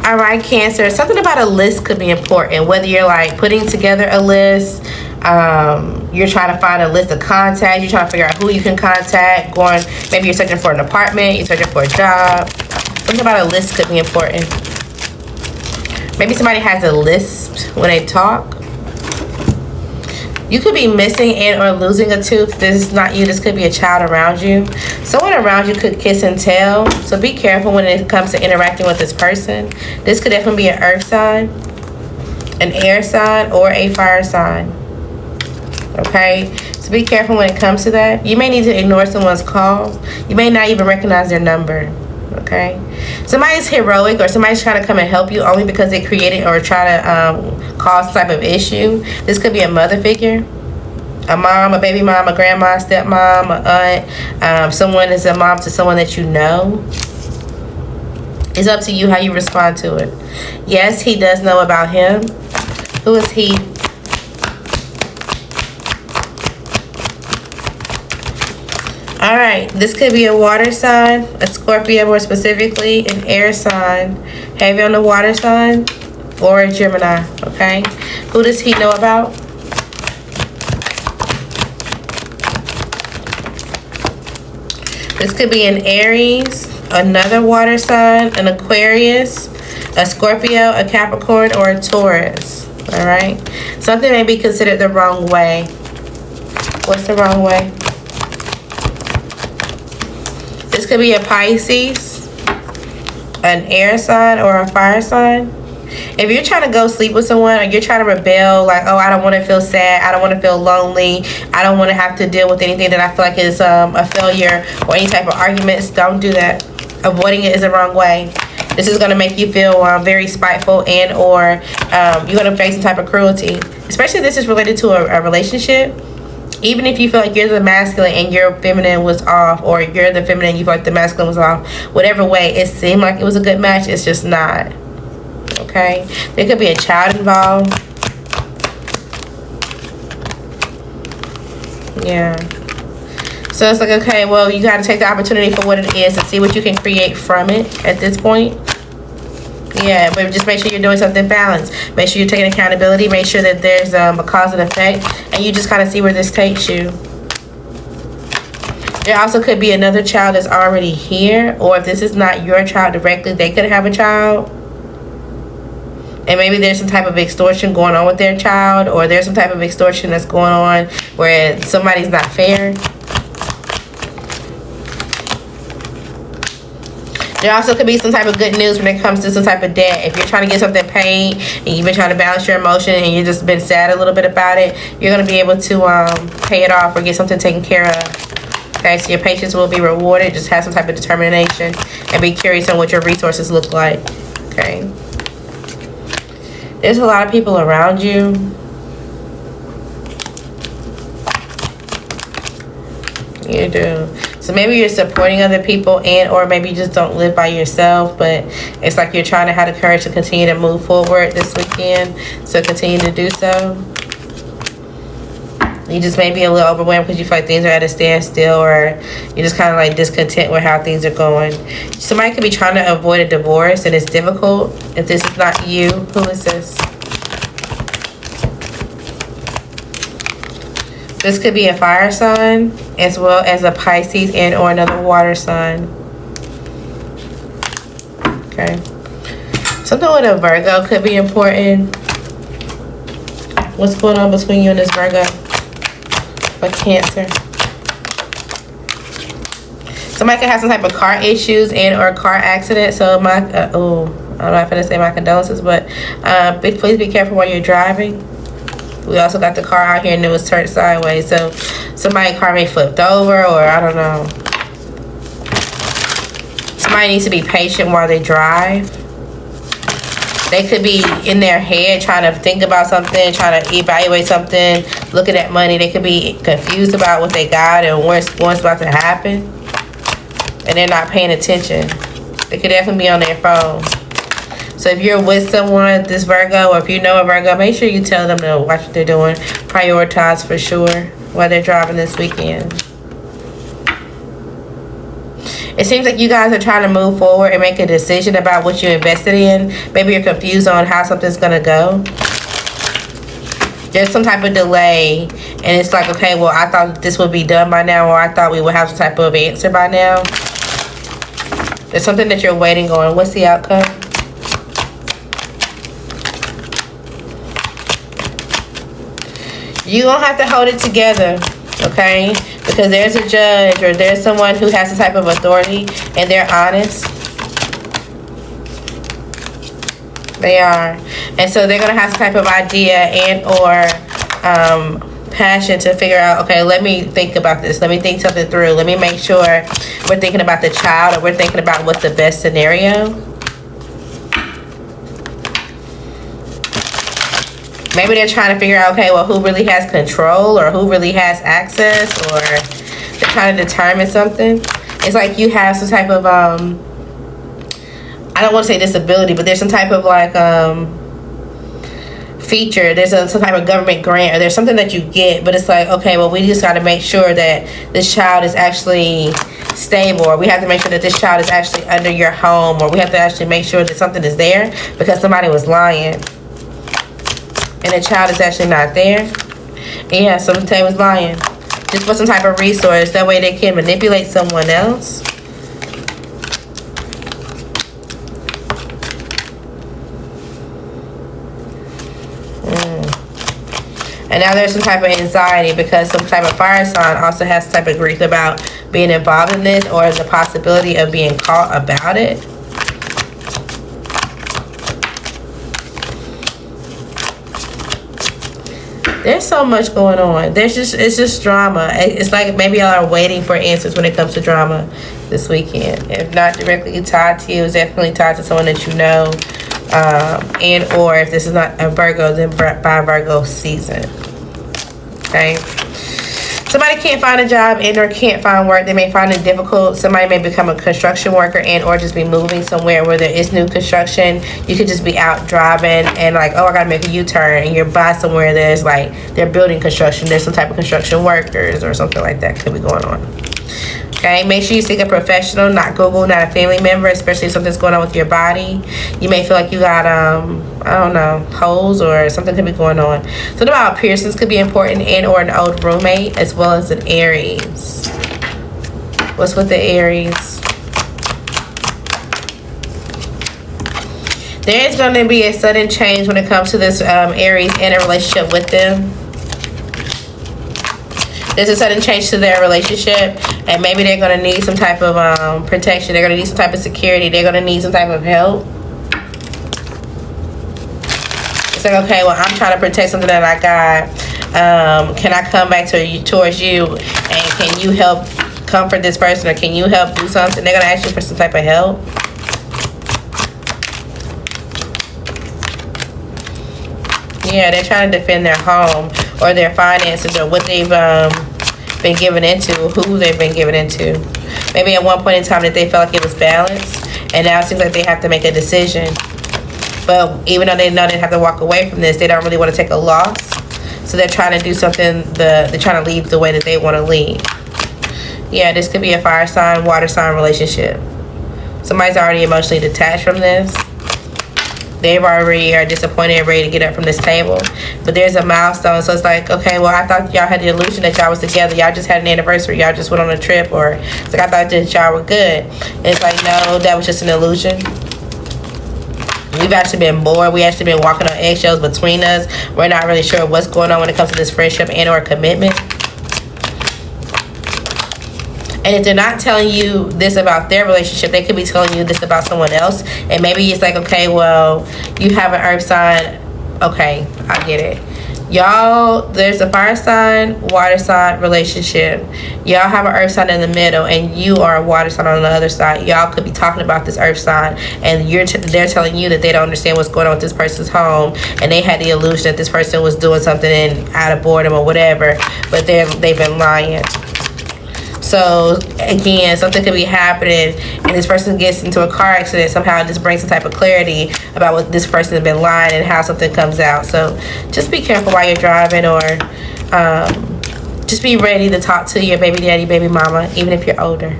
All right, Cancer. Something about a list could be important. Whether you're like putting together a list, you're trying to find a list of contacts, you're trying to figure out who you can contact, maybe you're searching for an apartment, you're searching for a job. Something about a list could be important. Maybe somebody has a list when they talk. You could be missing and or losing a tooth. This is not you. This could be a child around you. Someone around you could kiss and tell. So be careful when it comes to interacting with this person. This could definitely be an earth sign, an air sign, or a fire sign. Okay? So be careful when it comes to that. You may need to ignore someone's calls. You may not even recognize their number. Okay? Somebody's heroic or somebody's trying to come and help you only because they created or try to cause some type of issue. This could be a mother figure, a mom, a baby mom, a grandma, stepmom, a aunt. Someone is a mom to someone that you know. It's up to you how you respond to it. Yes, he does know about him. Who is he? Alright, this could be a water sign, a Scorpio more specifically, an air sign, heavy on the water sign, or a Gemini, okay? Who does he know about? This could be an Aries, another water sign, an Aquarius, a Scorpio, a Capricorn, or a Taurus, alright? Something may be considered the wrong way. What's the wrong way? This could be a Pisces, an air sign, or a fire sign. If you're trying to go sleep with someone or you're trying to rebel, like, oh, I don't want to feel sad, I don't want to feel lonely, I don't want to have to deal with anything that I feel like is a failure or any type of arguments, don't do that. Avoiding it is the wrong way. This is going to make you feel very spiteful and or you're going to face some type of cruelty. Especially if this is related to a relationship. Even if you feel like you're the masculine and your feminine was off, or you're the feminine and you feel like the masculine was off, whatever way, it seemed like it was a good match, it's just not. Okay? There could be a child involved. Yeah. So it's like, okay, well, you got to take the opportunity for what it is and see what you can create from it at this point. Yeah, but just make sure you're doing something balanced. Make sure you're taking accountability. Make sure that there's a cause and effect. And you just kind of see where this takes you. There also could be another child that's already here. Or if this is not your child directly, they could have a child. And maybe there's some type of extortion going on with their child. Or there's some type of extortion that's going on where somebody's not fair. There also could be some type of good news when it comes to some type of debt. If you're trying to get something paid and you've been trying to balance your emotion and you've just been sad a little bit about it, you're going to be able to pay it off or get something taken care of. Okay, so your patience will be rewarded. Just have some type of determination and be curious on what your resources look like. Okay. There's a lot of people around you. You do. So maybe you're supporting other people and or maybe you just don't live by yourself, but it's like you're trying to have the courage to continue to move forward this weekend. So continue to do so. You just may be a little overwhelmed because you feel like things are at a standstill, or you're just kind of like discontent with how things are going. Somebody could be trying to avoid a divorce and it's difficult. If this is not you, who is this? This could be a fire sign as well as a Pisces and or another water sign. Okay. Something with a Virgo could be important. What's going on between you and this Virgo? Or Cancer? Somebody could have some type of car issues and or car accident. So I'm not going to say my condolences, but please be careful while you're driving. We also got the car out here and it was turned sideways. So somebody's car may flipped over, or I don't know. Somebody needs to be patient while they drive. They could be in their head trying to think about something, trying to evaluate something, looking at money. They could be confused about what they got and what's about to happen. And they're not paying attention. They could definitely be on their phone. So if you're with someone, this Virgo, or if you know a Virgo, make sure you tell them to watch what they're doing. Prioritize for sure while they're driving this weekend. It seems like you guys are trying to move forward and make a decision about what you invested in. Maybe you're confused on how something's going to go. There's some type of delay, and it's like, okay, well, I thought this would be done by now, or I thought we would have some type of answer by now. There's something that you're waiting on. What's the outcome? You don't have to hold it together, okay? Because there's a judge or there's someone who has some type of authority and they're honest. They are. And so they're going to have some type of idea and or passion to figure out, okay, let me think about this. Let me think something through. Let me make sure we're thinking about the child, or we're thinking about what's the best scenario. Maybe they're trying to figure out, okay, well, who really has control or who really has access, or they're trying to determine something. It's like you have some type of, I don't want to say disability, but there's some type of like feature. There's some type of government grant, or there's something that you get, but it's like, okay, well, we just got to make sure that this child is actually stable, or we have to make sure that this child is actually under your home, or we have to actually make sure that something is there because somebody was lying. And the child is actually not there. Yeah, somebody was lying. Just for some type of resource. That way they can manipulate someone else. And now there's some type of anxiety because some type of fire sign also has some type of grief about being involved in this, or the possibility of being caught about it. There's so much going on. It's just drama. It's like maybe y'all are waiting for answers when it comes to drama this weekend. If not directly tied to you, it's definitely tied to someone that you know. And or if this is not a Virgo, then by Virgo season. Okay. Somebody can't find a job and or can't find work. They may find it difficult. Somebody may become a construction worker and or just be moving somewhere where there is new construction. You could just be out driving and like, oh, I gotta make a U-turn, and you're by somewhere there's like they're building construction. There's some type of construction workers or something like that could be going on. Okay, make sure you seek a professional, not Google, not a family member, especially if something's going on with your body. You may feel like you got, I don't know, holes or something could be going on. Something about piercings could be important, and or an old roommate, as well as an Aries. What's with the Aries? There is going to be a sudden change when it comes to this Aries in a relationship with them. There's a sudden change to their relationship, and maybe they're going to need some type of protection. They're going to need some type of security. They're going to need some type of help. It's like, okay, well, I'm trying to protect something that I got. Can I come back towards you, and can you help comfort this person, or can you help do something? They're going to ask you for some type of help. Yeah, they're trying to defend their home or their finances or what they've been given into, who they've been given into. Maybe at one point in time that they felt like it was balanced, and now it seems like they have to make a decision. But even though they know they have to walk away from this, they don't really want to take a loss. So they're trying to do something, they're trying to leave the way that they want to leave. Yeah, this could be a fire sign, water sign relationship. Somebody's already emotionally detached from this. They've already are disappointed and ready to get up from this table. But there's a milestone. So it's like, okay, well, I thought y'all had the illusion that y'all was together. Y'all just had an anniversary. Y'all just went on a trip. Or it's like, I thought that y'all were good. And it's like, no, that was just an illusion. We've actually been bored. We actually been walking on eggshells between us. We're not really sure what's going on when it comes to this friendship and or commitment. And if they're not telling you this about their relationship, they could be telling you this about someone else. And maybe it's like, okay, well, you have an earth sign. Okay, I get it. Y'all, there's a fire sign, water sign relationship. Y'all have an earth sign in the middle, and you are a water sign on the other side. Y'all could be talking about this earth sign, and they're telling you that they don't understand what's going on with this person's home, and they had the illusion that this person was doing something out of boredom or whatever, but they've been lying. So again, something could be happening and this person gets into a car accident. Somehow this brings some type of clarity about what this person has been lying and how something comes out. So just be careful while you're driving, or just be ready to talk to your baby daddy, baby mama, even if you're older.